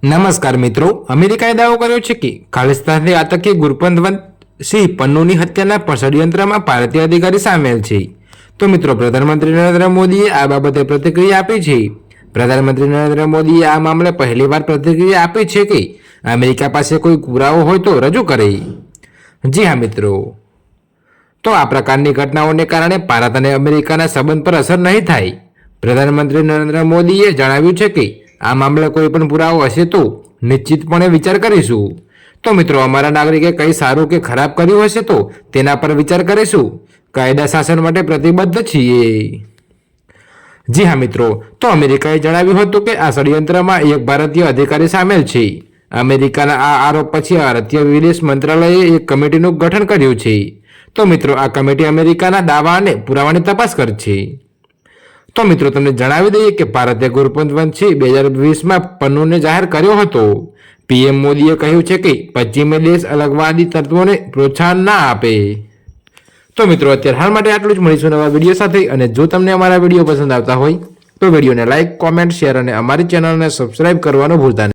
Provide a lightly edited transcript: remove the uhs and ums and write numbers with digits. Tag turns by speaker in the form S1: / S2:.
S1: નમસ્કાર મિત્રો, અમેરિકાએ દાવો કર્યો છે કે ખાલિસ્તાનથી આતંકી ગુરપંતવંત સિંહ પન્નુની હત્યાના ષડયંત્રમાં ભારતીય અધિકારી સામેલ છે. તો મિત્રો, પ્રધાનમંત્રી નરેન્દ્ર મોદીએ આ બાબતે પ્રતિક્રિયા આપી છે. પ્રધાનમંત્રી નરેન્દ્ર મોદીએ આ મામલે પહેલીવાર પ્રતિક્રિયા આપી છે કે અમેરિકા પાસે કોઈ પુરાવો હોય તો રજૂ કરે. જી હા મિત્રો, તો આ પ્રકારની ઘટનાઓને કારણે ભારત અને અમેરિકાના સંબંધ પર અસર નહીં થાય. પ્રધાનમંત્રી નરેન્દ્ર મોદીએ જણાવ્યું છે કે આ મામલે કોઈ પણ પુરાવો હશે તો નિશ્ચિતપણે વિચાર કરીશું. તો મિત્રો, અમારા નાગરિકે કંઈ સારું કે ખરાબ કર્યું હશે તો તેના પર વિચાર કરીશું. કાયદા શાસન માટે પ્રતિબદ્ધ છીએ. જી હા મિત્રો, તો અમેરિકાએ જણાવ્યું હતું કે આ ષડયંત્રમાં એક ભારતીય અધિકારી સામેલ છે. અમેરિકાના આ આરોપ પછી ભારતીય વિદેશ મંત્રાલયે એક કમિટીનું ગઠન કર્યું છે. તો મિત્રો, આ કમિટી અમેરિકાના દાવા અને પુરાવાની તપાસ કરશે. તો મિત્રો, તમને જણાવી દઈએ કે ભારતે ગુરપંતવંત સિંહ 2020માં પન્નુને જાહેર કર્યો હતો. પીએમ મોદીએ કહ્યું છે કે પશ્ચિમી દેશ અલગવાદી તત્વોને પ્રોત્સાહન ના આપે. તો મિત્રો, અત્યારે હાલ માટે આટલું જ. મળીશું નવા વિડીયો સાથે. અને જો તમને અમારા વિડીયો પસંદ આવતા હોય તો વિડીયોને લાઇક, કોમેન્ટ, શેર અને અમારી ચેનલને સબસ્ક્રાઇબ કરવાનું ભૂલતા નહીં.